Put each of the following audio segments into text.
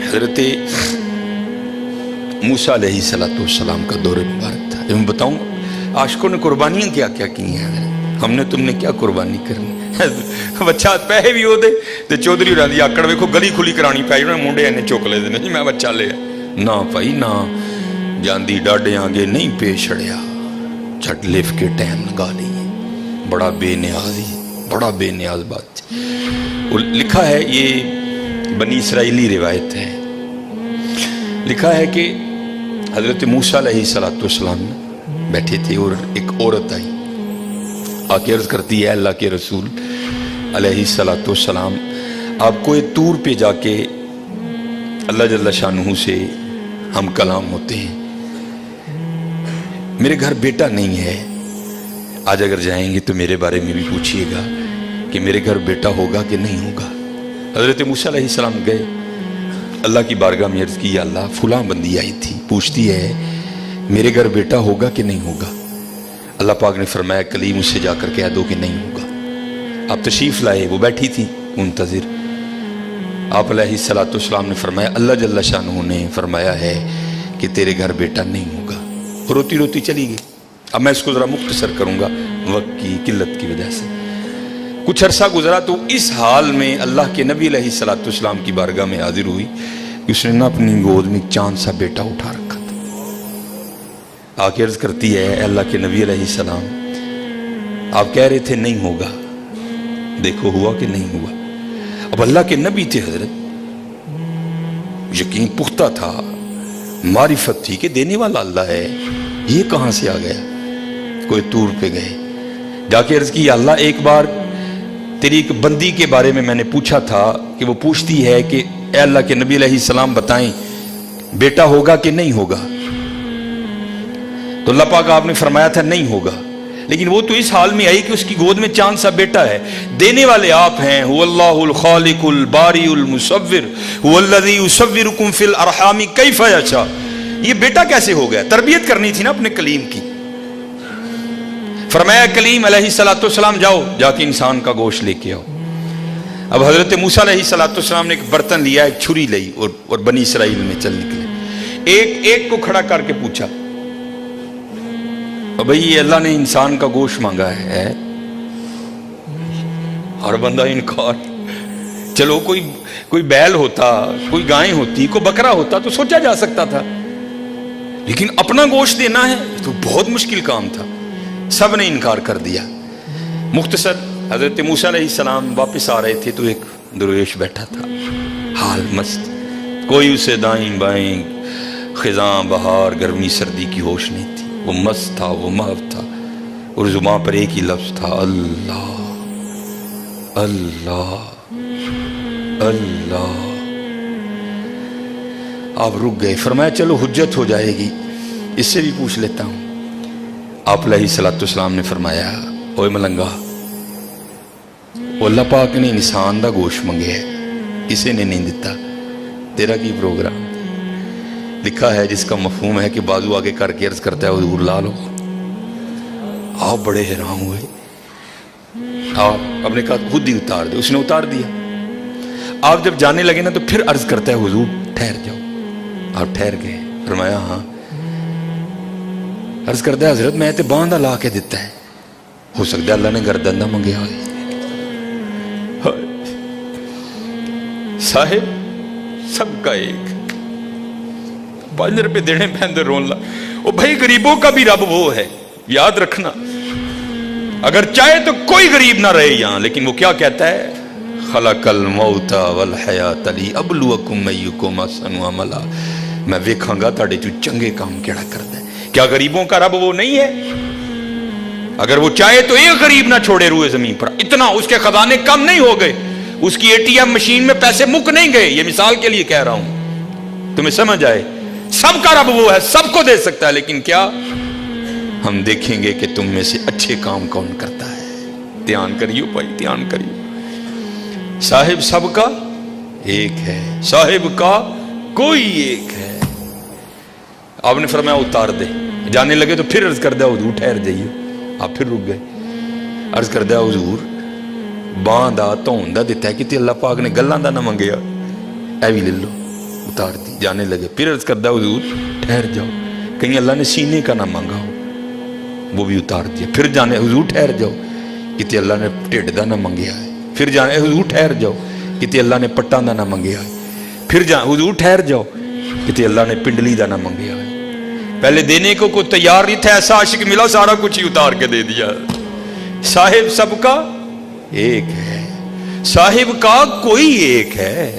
حضرت موسیٰ علیہ السلام کا دور مبارک تھا. میں بتاؤں عاشقوں نے قربانیاں کیا کیا کی ہیں. ہم نے تم نے کیا قربانی کرنی. بچہ پیسے بھی ہو دے تو چودھری ہو جاتی آکڑ ویکھو گلی کھلی کرانی پی جانا منڈے اینے چک لے دے میں بچہ لیا نہ بھائی نہ جاندی ڈاڈے آگے نہیں پیش چھڑیا جھٹ لف کے ٹائم لگا لیے. بڑا بے نیاز ہی بڑا بے نیاز بات. لکھا ہے یہ بنی اسرائیلی روایت ہے. لکھا ہے کہ حضرت موسیٰ علیہ السلام بیٹھے تھے اور ایک عورت آئی آ کے عرض کرتی ہے اللہ کے رسول علیہ السلام آپ کو ایک طور پہ جا کے اللہ جل شانہ سے ہم کلام ہوتے ہیں. میرے گھر بیٹا نہیں ہے. آج اگر جائیں گے تو میرے بارے میں بھی پوچھئے گا کہ میرے گھر بیٹا ہوگا کہ نہیں ہوگا. حضرت موسیٰ علیہ السلام گئے اللہ کی بارگاہ میں عرض کی یا اللہ فلاں بندی آئی تھی پوچھتی ہے میرے گھر بیٹا ہوگا کہ نہیں ہوگا. اللہ پاک نے فرمایا کلیم اس سے جا کر کہہ دو کہ نہیں ہوگا. آپ تشریف لائے وہ بیٹھی تھی منتظر. آپ علیہ السلام نے فرمایا اللہ جل شانہ نے فرمایا ہے کہ تیرے گھر بیٹا نہیں ہوگا. روتی روتی چلی گئی. اب میں اس کو ذرا مختصر کروں گا وقت کی قلت کی وجہ سے. کچھ عرصہ گزرا تو اس حال میں اللہ کے نبی علیہ السلام کی بارگاہ میں حاضر ہوئی کہ اس نے نہ اپنی گود میں چاند سا بیٹا اٹھا رکھا تھا. آکے عرض کرتی ہے اللہ کے نبی علیہ السلام آپ کہہ رہے تھے نہیں ہوگا دیکھو ہوا کہ نہیں ہوا. اب اللہ کے نبی تھے حضرت یقین پختہ تھا معرفت تھی کہ دینے والا اللہ ہے. یہ کہاں سے آ گیا. کوئی طور پہ گئے جا کے عرض کی اللہ ایک بار تیری ایک بندی کے بارے میں نے پوچھا تھا کہ وہ پوچھتی ہے کہ اے اللہ کے نبی علیہ السلام بتائیں بیٹا ہوگا کہ نہیں ہوگا. تو اللہ پاک آپ نے فرمایا تھا نہیں ہوگا. لیکن وہ تو اس حال میں آئی کہ اس کی گود میں چاند سا بیٹا ہے. دینے والے آپ ہیں هو اللہ الخالق الباری المصور هو الذی یصورکم فی الارحام کیف یشاء. یہ بیٹا کیسے ہو گیا. تربیت کرنی تھی نا اپنے کلیم کی. فرمایا کلیم علیہ السلام جاؤ جا کے انسان کا گوشت لے کے آؤ. اب حضرت موسیٰ علیہ السلام نے ایک برتن لیا ایک چھری لئی اور بنی اسرائیل میں چل نکلے. ایک کو کھڑا کر کے پوچھا بھئی یہ اللہ نے انسان کا گوشت مانگا ہے. ہر بندہ انکار. چلو کوئی بیل ہوتا کوئی گائیں ہوتی کوئی بکرا ہوتا تو سوچا جا سکتا تھا لیکن اپنا گوشت دینا ہے تو بہت مشکل کام تھا. سب نے انکار کر دیا. مختصر حضرت موسیٰ علیہ السلام واپس آ رہے تھے تو ایک درویش بیٹھا تھا حال مست. کوئی اسے دائیں بائیں خزاں بہار گرمی سردی کی ہوش نہیں تھی. وہ مست تھا وہ محو تھا اور زبان پر ایک ہی لفظ تھا اللہ اللہ اللہ. آپ رک گئے. فرمایا چلو حجت ہو جائے گی اس سے بھی پوچھ لیتا ہوں. آپ علیہ السلام نے فرمایا اوے ملنگا اللہ پاک نے انسان دا گوشت منگے ہے کسی نے نہیں دیتا تیرا کی پروگرام. لکھا ہے جس کا مفہوم ہے کہ بازو آگے کر کے عرض کرتا ہے حضور لا لو. آپ بڑے حیران ہوئے. آپ نے کہا خود ہی اتار دے. اس نے اتار دیا. آپ جب جانے لگے نا تو پھر عرض کرتا ہے حضور ٹھہر جاؤ. آپ ٹھہر گئے. فرمایا ہاں. عرض کرتا ہے حضرت میں تے باندھا لا کے دیتا ہے ہو سکتا ہے اللہ نے گردن نہ منگیا ہوئے. صاحب سب کا ایک 5 روپے دینے پہندے رون لا. او بھائی غریبوں کا بھی رب وہ ہے یاد رکھنا. اگر چاہے تو کوئی غریب نہ رہے یہاں لیکن وہ کیا کہتا ہے خلق الموت والحیات لیبلوکم ایکم احسن عملا. میں ویکھاں گا تہاڈے چوں چنگے کام کیڑا کردا ہے. کیا غریبوں کا رب وہ نہیں ہے. اگر وہ چاہے تو ایک غریب نہ چھوڑے روئے زمین پر. اتنا اس کے خزانے کم نہیں ہو گئے. اس کی ATM مشین میں پیسے مک نہیں گئے. یہ مثال کے لیے کہہ رہا ہوں تمہیں سمجھ آئے. سب کا رب وہ ہے سب کو دے سکتا ہے لیکن کیا ہم دیکھیں گے کہ تم میں سے اچھے کام کون کرتا ہے. دھیان کریو بھائی دھیان کریو. صاحب سب کا ایک ہے صاحب کا کوئی ایک ہے. آپ نے فرمایا اتار دے. جانے لگے تو پھر عرض کر دیا حضور ٹھہر جائیے. آپ پھر رک گئے. عرض کر دیا حضور باندھا توندا دیتا ہے کہ اللہ پاک نے گلاں دا نہ منگیا اے بھی لے لو، اتار دی، جانے لگے۔ پھر عرض کردہ حضور ٹھہر جاؤ، کہیں اللہ نے سینے کا نہ مانگا ہو، وہ بھی اتار دیا۔ پھر جانے، حضور ٹھہر جاؤ، کتے اللہ نے ٹھڈ دا نہ منگیا ہے۔ پھر جانے، حضور ٹھہر جاؤ، کتے اللہ نے پٹاں دا نہ منگیا ہے۔ پھر حضور ٹھہر جاؤ، کتے اللہ نے پنڈلی دا نہ منگیا ہے۔ پہلے دینے کو کوئی تیار نہیں تھا، ایسا عاشق ملا سارا کچھ ہی اتار کے دے دیا۔ صاحب سب کا ایک ہے، صاحب کا کوئی ایک ہے،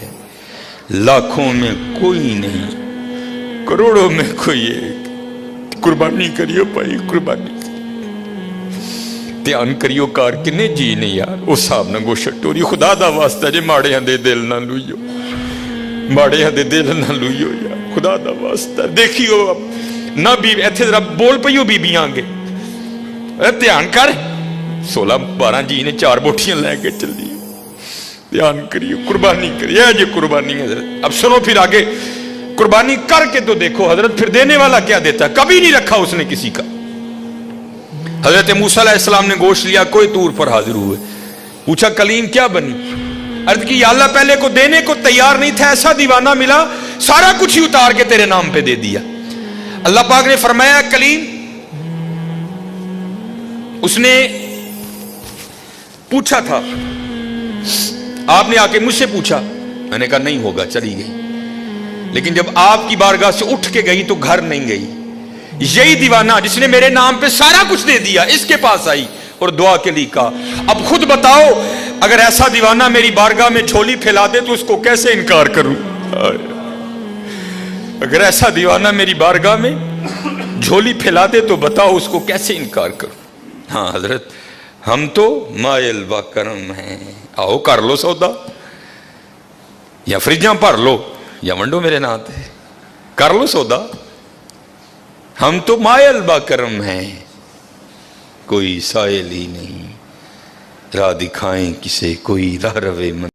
لاکھوں میں کوئی نہیں، کروڑوں میں کوئی ایک۔ قربانی کریو بھائی، قربانی دھیان کریو، کار کنے جی نہیں یار، اس صاحب نہ گوشت ٹوری، خدا دا واسطہ جے ماڑے ہاں دے دل نہ لوئیو، ماڑے ہاں دے دل نہ لوئیو یار، خدا دا واسطہ۔ دیکھیو نہ بھی ایتھے ذرا بول پئیو بی بی آنگے، دھیان کر، 16-12 جی نے 4 بوٹیاں لے کے چلی، دھیان کریو، قربانی کریے جی، قربانی حضرت۔ اب سنو پھر آگے، قربانی کر کے تو دیکھو حضرت پھر دینے والا کیا دیتا ہے، کبھی نہیں رکھا اس نے کسی کا۔ حضرت موسیٰ علیہ السلام نے گوشت لیا، کوئی طور پر حاضر ہوئے، پوچھا کلیم کیا بنی؟ عرض کی یا اللہ پہلے کو دینے کو تیار نہیں تھا، ایسا دیوانہ ملا سارا کچھ ہی اتار کے تیرے نام پہ دے دیا۔ اللہ پاک نے فرمایا کلیم، اس نے پوچھا تھا، آپ نے آ کے مجھ سے پوچھا، میں نے کہا نہیں ہوگا، چلی گئی۔ لیکن جب آپ کی بارگاہ سے اٹھ کے گئی تو گھر نہیں گئی۔ یہی دیوانہ جس نے میرے نام پہ سارا کچھ دے دیا، اس کے پاس آئی اور دعا کے لیے کہا اب خود بتاؤ اگر ایسا دیوانہ میری بارگاہ میں جھولی پھیلا دے تو اس کو کیسے انکار کروں؟ اگر ایسا دیوانہ میری بارگاہ میں جھولی پھیلا دے تو بتاؤ اس کو کیسے انکار کروں؟ ہاں حضرت ہم تو مائل و کرم ہیں، آؤ کر لو سودا، یا فریجاں بھر لو یا ونڈو میرے نات ہے، کر لو سودا، ہم تو مائل با کرم ہیں، کوئی سائل ہی نہیں، راہ دکھائیں کسے کوئی راہ روے من